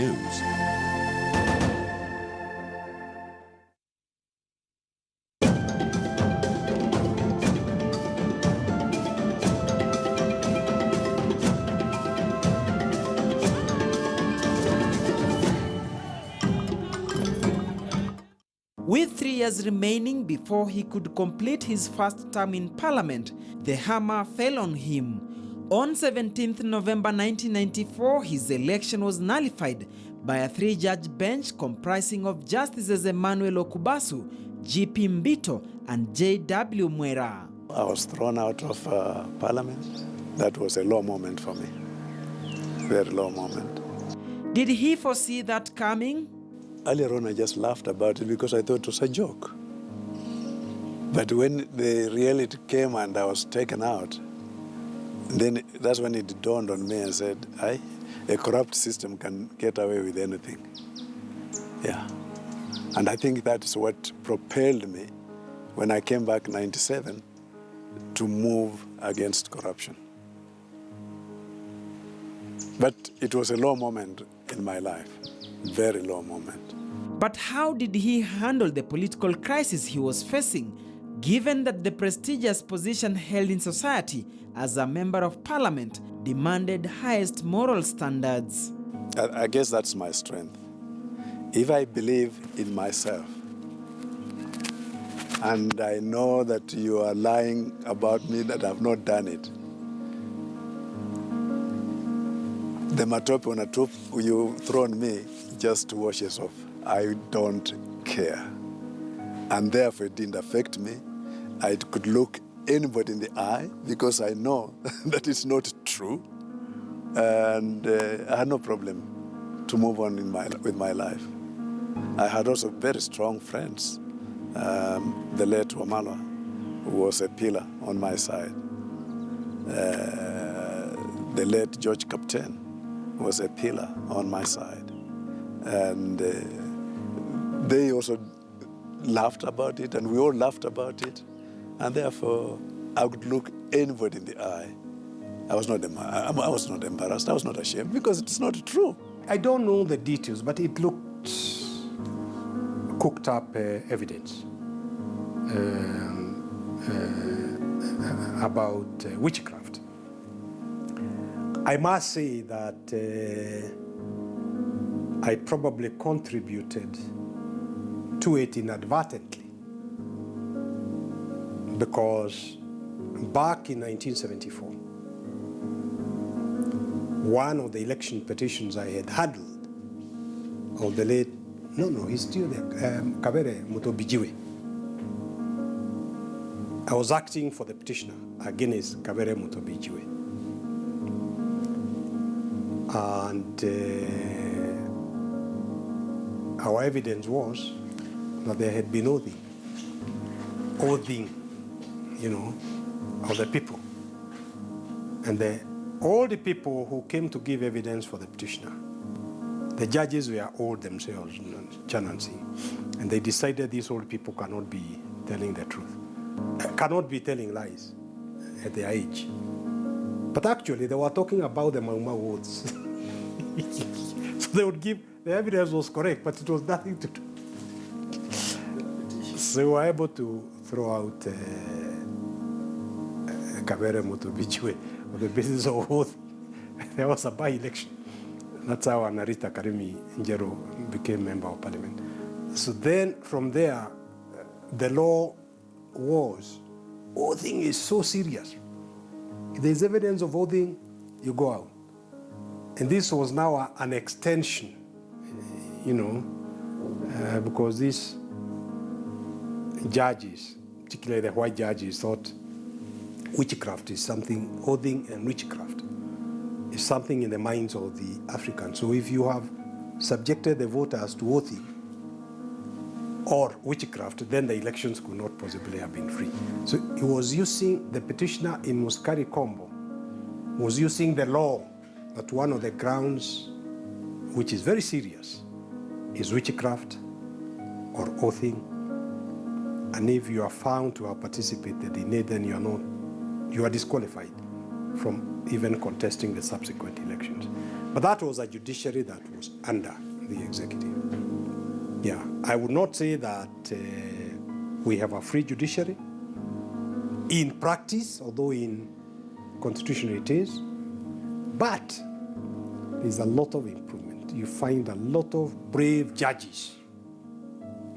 News. With 3 years remaining before he could complete his first term in Parliament, the hammer fell on him. On 17th November 1994, his election was nullified by a 3-judge bench comprising of Justices Emmanuel Okubasu, G.P. Mbito, and J.W. Mwera. I was thrown out of Parliament. That was a low moment for me. Very low moment. Did he foresee that coming? Earlier on, I just laughed about it because I thought it was a joke. But when the reality came and I was taken out, then that's when it dawned on me and said, a corrupt system can get away with anything. Yeah. And I think that is what propelled me when I came back in '97 to move against corruption. But it was a low moment in my life, very low moment. But how did he handle the political crisis he was facing, given that the prestigious position held in society as a member of parliament demanded highest moral standards? I guess that's my strength. If I believe in myself, and I know that you are lying about me, that I've not done it, the matope on a troop you throw on me just washes off. I don't care. And therefore it didn't affect me. I could look anybody in the eye because I know that it's not true. And I had no problem to move on with my life. I had also very strong friends. The late Wamala was a pillar on my side. The late George Captain was a pillar on my side. And they also laughed about it, and we all laughed about it. And therefore, I could look anybody in the eye. I was not embarrassed, I was not ashamed, because it's not true. I don't know the details, but it looked cooked up evidence about witchcraft. I must say that I probably contributed to it inadvertently, because back in 1974, one of the election petitions I had handled of the late, he's still there, Kabere Mutobijiwe. I was acting for the petitioner against Kabere Mutobijiwe. And our evidence was that there had been oathing, of the people. And all the people who came to give evidence for the petitioner, the judges were old themselves, Chanansi, and they decided these old people cannot be telling the truth, cannot be telling lies at their age. But actually, they were talking about the Mauma words. So they would give, the evidence was correct, but it was nothing to do. So we were able to throw out Kabere Mutobijiwe on the basis of oath. There was a by-election. That's how Anarita Karimi Njero became member of parliament. So then, from there, the law was, oathing is so serious. If there's evidence of oathing, you go out. And this was now an extension, because these judges, particularly the white judges, thought witchcraft is something, oathing and witchcraft is something in the minds of the Africans. So if you have subjected the voters to oathing or witchcraft, then the elections could not possibly have been free. So he was using, the petitioner in Musikari Kombo was using the law that one of the grounds, which is very serious, is witchcraft or oathing. And if you are found to have participated in it, then you are disqualified from even contesting the subsequent elections. But that was a judiciary that was under the executive. Yeah, I would not say that we have a free judiciary. In practice, although in constitution it is, but there's a lot of improvement. You find a lot of brave judges.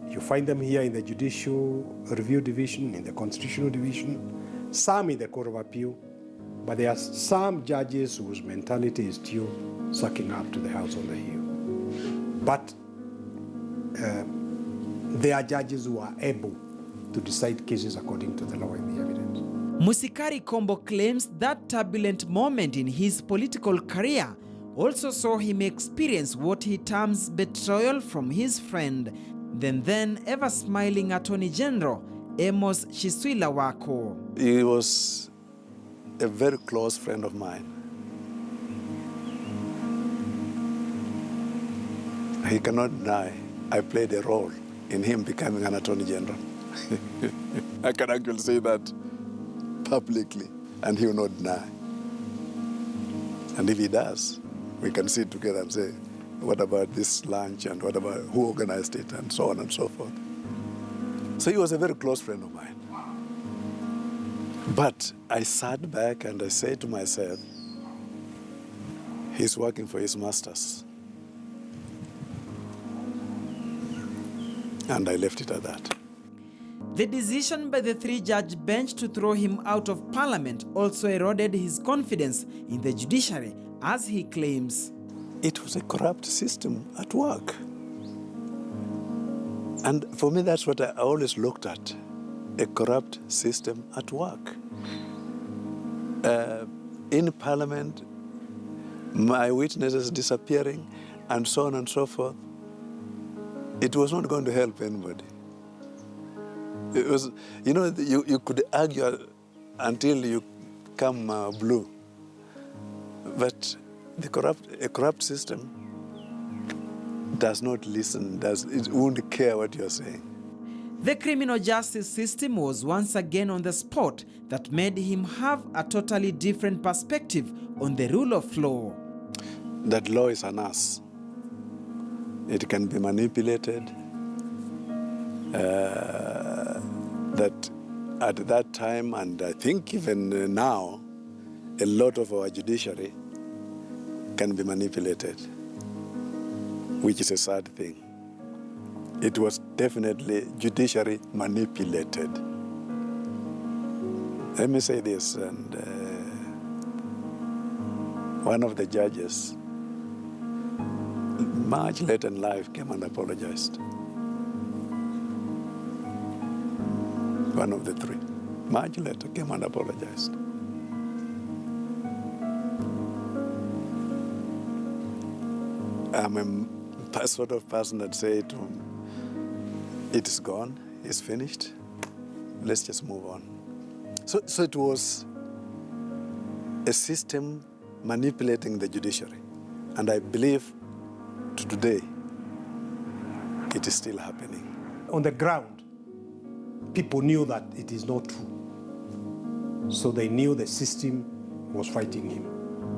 You find them here in the Judicial Review Division, in the Constitutional Division, some in the Court of Appeal, but there are some judges whose mentality is still sucking up to the house on the hill. But there are judges who are able to decide cases according to the law and the evidence. Musikari Kombo claims that turbulent moment in his political career also saw him experience what he terms betrayal from his friend, the then ever-smiling Attorney General, Amos Chiswila Wako. He was a very close friend of mine. He cannot deny I played a role in him becoming an Attorney General. I can actually say that publicly, and he will not deny. And if he does, we can sit together and say, what about this lunch, and what about who organized it, and so on and so forth. So he was a very close friend of mine. But I sat back and I said to myself, he's working for his masters. And I left it at that. The decision by the three-judge bench to throw him out of Parliament also eroded his confidence in the judiciary, as he claims. It was a corrupt system at work. And for me, that's what I always looked at, a corrupt system at work. In Parliament, my witnesses disappearing, and so on and so forth. It was not going to help anybody. It was, you know, you could argue until you come blue. But a corrupt system does not listen, it won't care what you're saying. The criminal justice system was once again on the spot that made him have a totally different perspective on the rule of law. That law is an us. It can be manipulated. That at that time, and I think even now, a lot of our judiciary can be manipulated, which is a sad thing. It was definitely judiciary manipulated. Let me say this, and one of the judges, much later in life, came and apologized. One of the three, much later, came and apologized. I'm a sort of person that say to him, it is gone, it's finished, let's just move on. So it was a system manipulating the judiciary. And I believe to today, it is still happening. On the ground, people knew that it is not true. So they knew the system was fighting him.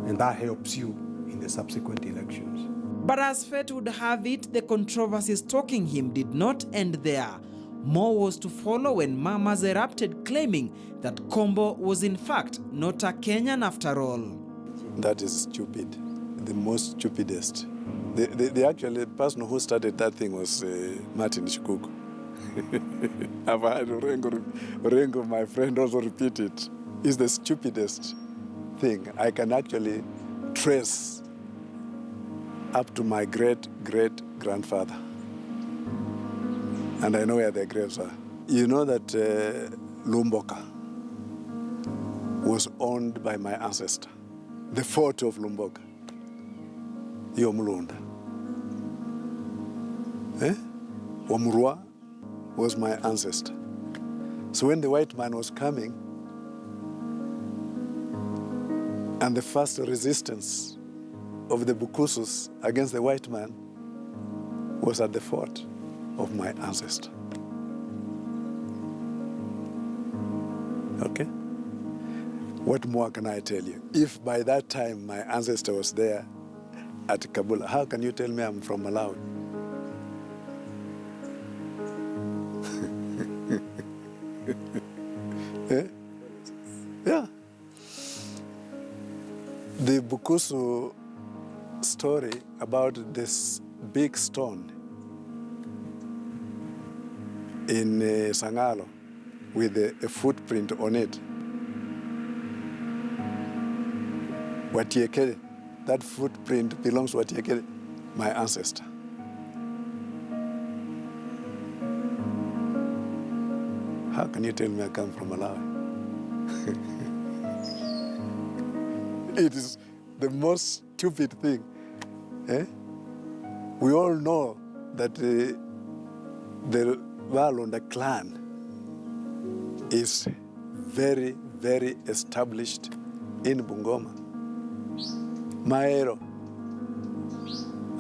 And that helps you in the subsequent elections. But as fate would have it, the controversy stalking him did not end there. More was to follow when murmurs erupted claiming that Kombo was in fact not a Kenyan after all. That is stupid, the most stupidest. The actual person who started that thing was Martin Shikuku. I've heard Orengo, my friend, also repeat it. It's the stupidest thing. I can actually trace up to my great-great-grandfather. And I know where their graves are. You know that Lumboka was owned by my ancestor, the fort of Lumboka, Yomlunda. Wamurua was my ancestor. So when the white man was coming, and the first resistance of the Bukusus against the white man was at the fort of my ancestor. Okay? What more can I tell you? If by that time my ancestor was there, at Kabul. How can you tell me I'm from Malawi? Eh? Yeah. The Bukusu story about this big stone in Sangalo with a footprint on it. Watiekele, that footprint belongs to Watiekele, my ancestor. How can you tell me I come from Malawi? It is the most stupid thing. Eh? We all know that the Walonda clan is very, very established in Bungoma. Maero,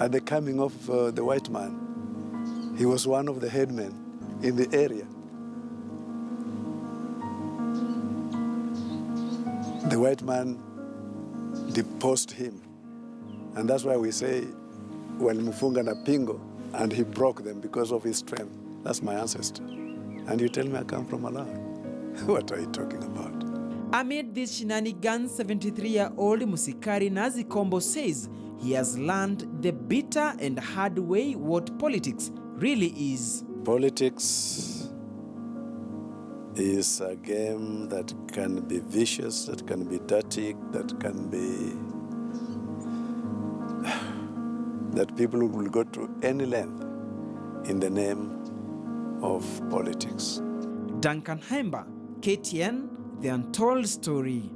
at the coming of the white man, he was one of the headmen in the area. The white man deposed him. And that's why we say, when Mufunga na Pingo, and he broke them because of his strength. That's my ancestor. And you tell me I come from Malawi? What are you talking about? Amid these shenanigans, 73-year-old Musikari Kombo says he has learned the bitter and hard way what politics really is. Politics is a game that can be vicious, that can be dirty, that can be... that people will go to any length in the name of politics. Duncan Hemba, KTN, The Untold Story.